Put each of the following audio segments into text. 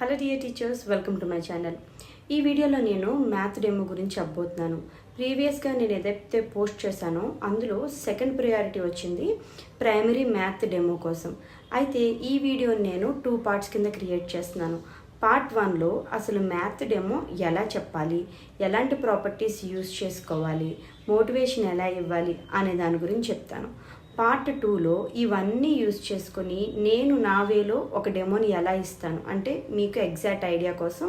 Hello dear teachers, welcome to my channel. ఈ వీడియోలో నేను మ్యాథ్ డెమో గురించి చెప్పబోతున్నాను. ప్రీవియస్గా నేను ఏదైతే పోస్ట్ చేశానో అందులో సెకండ్ ప్రియారిటీ వచ్చింది ప్రైమరీ మ్యాథ్ డెమో కోసం. అయితే ఈ వీడియోని నేను 2 పార్ట్స్ కింద క్రియేట్ చేస్తున్నాను. పార్ట్ 1లో అసలు మ్యాథ్ డెమో ఎలా చెప్పాలి, ఎలాంటి ప్రాపర్టీస్ యూజ్ చేసుకోవాలి, మోటివేషన్ ఎలా ఇవ్వాలి అనే దాని గురించి చెప్తాను. పార్ట్ 2లో ఇవన్నీ యూజ్ చేసుకొని నేను నా వేలో ఒక డెమోని ఎలా ఇస్తాను అంటే మీకు ఎగ్జాక్ట్ ఐడియా కోసం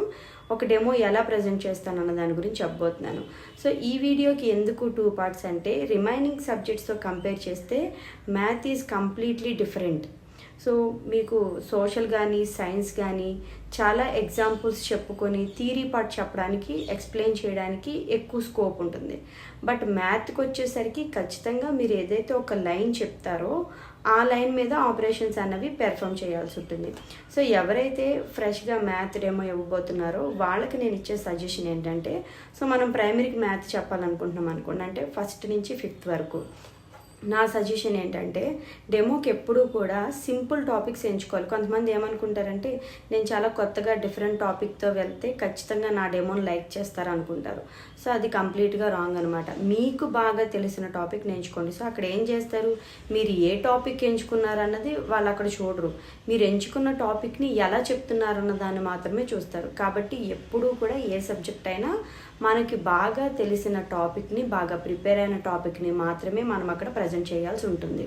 ఒక డెమో ఎలా ప్రజెంట్ చేస్తాను అన్న దాని గురించి చెప్పబోతున్నాను. సో ఈ వీడియోకి ఎందుకు 2 పార్ట్స్ అంటే రిమైనింగ్ సబ్జెక్ట్స్తో కంపేర్ చేస్తే math is completely different. So మీకు సోషల్ కానీ సైన్స్ కానీ చాలా ఎగ్జాంపుల్స్ చెప్పుకొని థియరీ పార్ట్ చెప్పడానికి ఎక్స్ప్లెయిన్ చేయడానికి ఎక్కువ స్కోప్ ఉంటుంది. బట్ మ్యాథ్కి వచ్చేసరికి ఖచ్చితంగా మీరు ఏదైతే ఒక లైన్ చెప్తారో ఆ లైన్ మీద ఆపరేషన్స్ అన్నవి పెర్ఫామ్ చేయాల్సి ఉంటుంది. సో ఎవరైతే ఫ్రెష్గా మ్యాథ్ డెమో ఇవ్వబోతున్నారో వాళ్ళకి నేను ఇచ్చే సజెషన్ ఏంటంటే, సో మనం ప్రైమరీకి మ్యాథ్ చెప్పాలనుకుంటున్నాం అనుకోండి, అంటే 1st నుంచి 5th వరకు నా సజెషన్ ఏంటంటే డెమోకి ఎప్పుడూ కూడా సింపుల్ టాపిక్స్ ఎంచుకోవాలి. కొంతమంది ఏమనుకుంటారంటే నేను చాలా కొత్తగా డిఫరెంట్ టాపిక్తో వెళ్తే ఖచ్చితంగా నా డెమోని లైక్ చేస్తారు అనుకుంటారు. సో అది కంప్లీట్గా రాంగ్ అనమాట. మీకు బాగా తెలిసిన టాపిక్ని ఎంచుకోండి. సో అక్కడ ఏం చేస్తారు, మీరు ఏ టాపిక్ ఎంచుకున్నారన్నది వాళ్ళు అక్కడ చూడరు. మీరు ఎంచుకున్న టాపిక్ని ఎలా చెప్తున్నారన్న దాన్ని మాత్రమే చూస్తారు. కాబట్టి ఎప్పుడూ కూడా ఏ సబ్జెక్ట్ అయినా మనకి బాగా తెలిసిన టాపిక్ని, బాగా ప్రిపేర్ అయిన టాపిక్ని మాత్రమే మనం అక్కడ ప్రజెంట్ చేయాల్సి ఉంటుంది.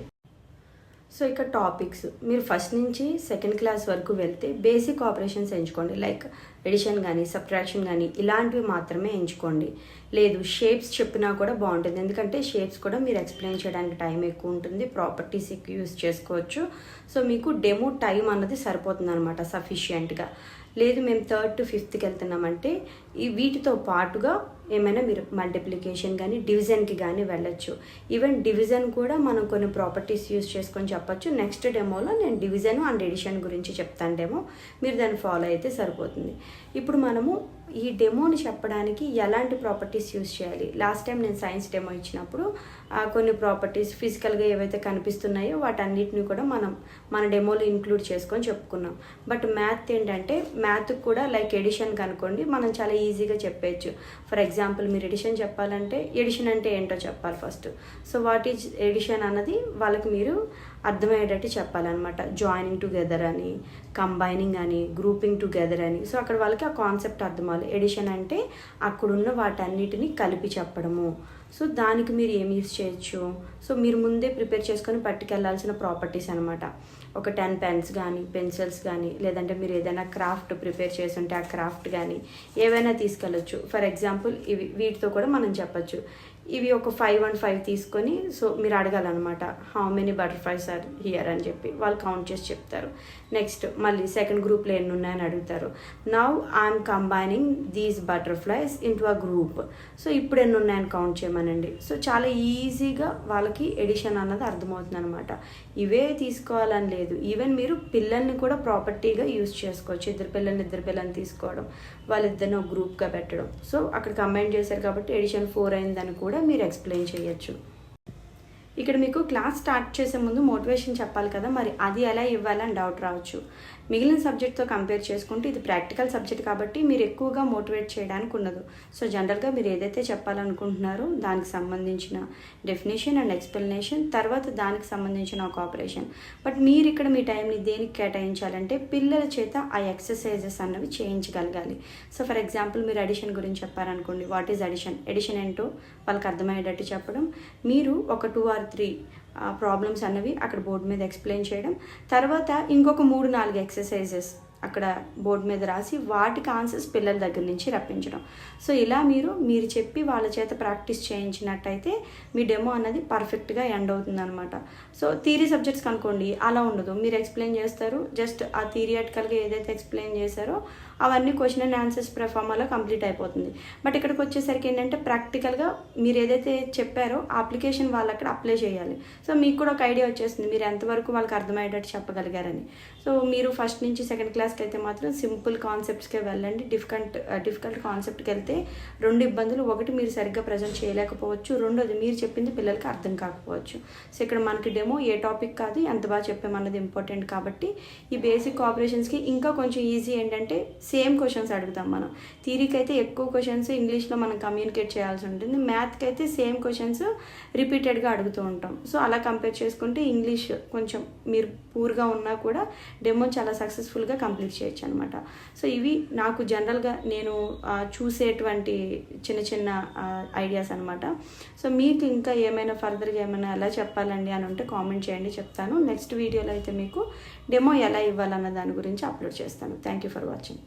సో ఇక టాపిక్స్ మీరు 1st నుంచి 2nd క్లాస్ వరకు వెళ్తే బేసిక్ ఆపరేషన్స్ ఎంచుకోండి. లైక్ ఎడిషన్ కానీ సబ్ట్రాక్షన్ కానీ ఇలాంటివి మాత్రమే ఎంచుకోండి. లేదు షేప్స్ చెప్పినా కూడా బాగుంటుంది, ఎందుకంటే షేప్స్ కూడా మీరు ఎక్స్ప్లెయిన్ చేయడానికి టైం ఎక్కువ ఉంటుంది, ప్రాపర్టీస్ ఎక్కువ యూజ్ చేసుకోవచ్చు. సో మీకు డెమో టైం అన్నది సరిపోతుంది అనమాట సఫిషియెంట్గా. లేదు మేము 3rd to 5thకి వెళ్తున్నామంటే వీటితో పాటుగా ఏమైనా మీరు మల్టిప్లికేషన్ కానీ డివిజన్కి కానీ వెళ్ళొచ్చు. ఈవెన్ డివిజన్ కూడా మనం కొన్ని ప్రాపర్టీస్ యూజ్ చేసుకొని చెప్పచ్చు. నెక్స్ట్ డెమోలో నేను డివిజన్ అండ్ ఎడిషన్ గురించి చెప్తాను డెమో, మీరు దాన్ని ఫాలో అయితే సరిపోతుంది. ఇప్పుడు మనము ఈ డెమోని చెప్పడానికి ఎలాంటి ప్రాపర్టీస్ యూజ్ చేయాలి. లాస్ట్ టైం నేను సైన్స్ డెమో ఇచ్చినప్పుడు కొన్ని ప్రాపర్టీస్ ఫిజికల్గా ఏవైతే కనిపిస్తున్నాయో వాటన్నిటిని కూడా మన డెమోలో ఇంక్లూడ్ చేసుకొని చెప్పుకున్నాం. బట్ మ్యాథ్ ఏంటంటే మ్యాథ్కి కూడా లైక్ ఎడిషన్ కనుకోండి మనం చాలా ఈజీగా చెప్పేయచ్చు. ఫర్ ఎగ్జాంపుల్ మీరు ఎడిషన్ చెప్పాలంటే ఎడిషన్ అంటే ఏంటో చెప్పాలి first. So what is addition అన్నది వాళ్ళకి మీరు అర్థమయ్యేటట్టు చెప్పాలన్నమాట. జాయినింగ్ టుగెదర్ అని, కంబైనింగ్ అని, గ్రూపింగ్ టుగెదర్ అని. సో అక్కడ వాళ్ళకి ఆ కాన్సెప్ట్ అర్థమవ్వాలి. ఎడిషన్ అంటే అక్కడున్న వాటన్నిటిని కలిపి చెప్పడము. సో దానికి మీరు ఏం యూజ్ చేయొచ్చు, సో మీరు ముందే ప్రిపేర్ చేసుకొని పట్టుకెళ్లాల్సిన ప్రాపర్టీస్ అనమాట. ఒక 10 పెన్స్ కానీ పెన్సిల్స్ కానీ, లేదంటే మీరు ఏదైనా క్రాఫ్ట్ ప్రిపేర్ చేసి ఉంటే ఆ క్రాఫ్ట్ కానీ ఏవైనా తీసుకెళ్ళచ్చు. ఫర్ ఎగ్జాంపుల్ వీటితో కూడా మనం చెప్పచ్చు. ఇవి ఒక 5 and 5 తీసుకొని సో మీరు అడగాలన్నమాట how many butterflies are here అని చెప్పి వాళ్ళు కౌంట్ చేసి చెప్తారు. నెక్స్ట్ మళ్ళీ సెకండ్ గ్రూప్లో ఎన్ని ఉన్నాయని అడుగుతారు. Now I'm combining these butterflies into a group. So ఇప్పుడు ఎన్ని ఉన్నాయని కౌంట్ చేయమనండి. సో చాలా ఈజీగా వాళ్ళకి ఎడిషన్ అన్నది అర్థమవుతుంది అనమాట. ఇవే తీసుకోవాలని లేదు, ఈవెన్ మీరు పిల్లల్ని కూడా ప్రాపర్టీగా యూజ్ చేసుకోవచ్చు. ఇద్దరు పిల్లల్ని తీసుకోవడం, వాళ్ళిద్దరిని ఒక గ్రూప్గా పెట్టడం. సో అక్కడ కంబైన్ చేశారు కాబట్టి ఎడిషన్ 4 అయిందని కూడా మీరు ఎక్స్ప్లెయిన్ చేయొచ్చు. ఇక్కడ మీకు క్లాస్ స్టార్ట్ చేసే ముందు మోటివేషన్ చెప్పాలి కదా, మరి అది ఎలా ఇవ్వాలని డౌట్ రావచ్చు. మిగిలిన సబ్జెక్ట్తో కంపేర్ చేసుకుంటే ఇది ప్రాక్టికల్ సబ్జెక్ట్ కాబట్టి మీరు ఎక్కువగా మోటివేట్ చేయడానికి ఉండదు. సో జనరల్గా మీరు ఏదైతే చెప్పాలనుకుంటున్నారో దానికి సంబంధించిన డెఫినేషన్ అండ్ ఎక్స్ప్లెనేషన్, తర్వాత దానికి సంబంధించిన ఒక ఆపరేషన్. బట్ మీరు ఇక్కడ మీ టైంని దేనికి కేటాయించాలంటే పిల్లల చేత ఆ ఎక్సర్సైజెస్ అన్నవి చేయించగలగాలి. సో ఫర్ ఎగ్జాంపుల్ మీరు అడిషన్ గురించి చెప్పారనుకోండి, వాట్ ఈజ్ ఎడిషన్ ఏంటో వాళ్ళకి అర్థమయ్యేటట్టు చెప్పడం, మీరు ఒక 2 or 3 ప్రాబ్లమ్స్ అన్నవి అక్కడ బోర్డు మీద ఎక్స్ప్లెయిన్ చేయడం, తర్వాత ఇంకొక 3-4 ఎక్సర్సైజెస్ అక్కడ బోర్డు మీద రాసి వాటికి ఆన్సర్స్ పిల్లల దగ్గర నుంచి రప్పించడం. సో ఇలా మీరు చెప్పి వాళ్ళ చేత ప్రాక్టీస్ చేయించినట్టయితే మీ డెమో అన్నది పర్ఫెక్ట్గా ఎండ్ అవుతుంది అనమాట. సో థియరీ సబ్జెక్ట్స్ కనుకోండి అలా ఉండదు, మీరు ఎక్స్ప్లెయిన్ చేస్తారు, జస్ట్ ఆ థియరిటికల్గా ఏదైతే ఎక్స్ప్లెయిన్ చేశారో అవన్నీ క్వశ్చన్ అండ్ ఆన్సర్స్ ప్రఫార్మాలో కంప్లీట్ అయిపోతుంది. బట్ ఇక్కడికి వచ్చేసరికి ఏంటంటే ప్రాక్టికల్గా మీరు ఏదైతే చెప్పారో అప్లికేషన్ వాళ్ళు అక్కడ అప్లై చేయాలి. సో మీకు కూడా ఒక ఐడియా వచ్చేస్తుంది మీరు ఎంతవరకు వాళ్ళకి అర్థమయ్యేటట్టు చెప్పగలిగారని. సో మీరు 1st నుంచి 2nd క్లాస్ క్లాస్కి అయితే మాత్రం సింపుల్ కాన్సెప్ట్స్కే వెళ్ళండి. డిఫికల్ట్ కాన్సెప్ట్కి వెళ్తే 2 ఇబ్బందులు. ఒకటి, మీరు సరిగ్గా ప్రజెంట్ చేయలేకపోవచ్చు. రెండోది, మీరు చెప్పింది పిల్లలకి అర్థం కాకపోవచ్చు. సో ఇక్కడ మనకి డెమో ఏ టాపిక్ కాదు, ఎంత బాగా చెప్పామన్నది ఇంపార్టెంట్. కాబట్టి ఈ బేసిక్ ఆపరేషన్స్కి ఇంకా కొంచెం ఈజీ ఏంటంటే సేమ్ క్వశ్చన్స్ అడుగుతాం మనం. థియరీకి అయితే ఎక్కువ క్వశ్చన్స్ ఇంగ్లీష్లో మనం కమ్యూనికేట్ చేయాల్సి ఉంటుంది. మ్యాథ్కి అయితే సేమ్ క్వశ్చన్స్ రిపీటెడ్గా అడుగుతూ ఉంటాం. సో అలా కంపేర్ చేసుకుంటే ఇంగ్లీష్ కొంచెం మీరు పూర్గా ఉన్నా కూడా డెమో చాలా సక్సెస్ఫుల్గా కంప్లీట్ చేయొచ్చు అనమాట. సో ఇవి నాకు జనరల్గా నేను చూసేటువంటి చిన్న ఐడియాస్ అనమాట. సో మీకు ఇంకా ఏమైనా ఫర్దర్గా ఏమైనా ఎలా చెప్పాలండి అని ఉంటే కామెంట్ చేయండి, చెప్తాను. నెక్స్ట్ వీడియోలో అయితే మీకు డెమో ఎలా ఇవ్వాలన్న దాని గురించి అప్లోడ్ చేస్తాను. Thank you for watching.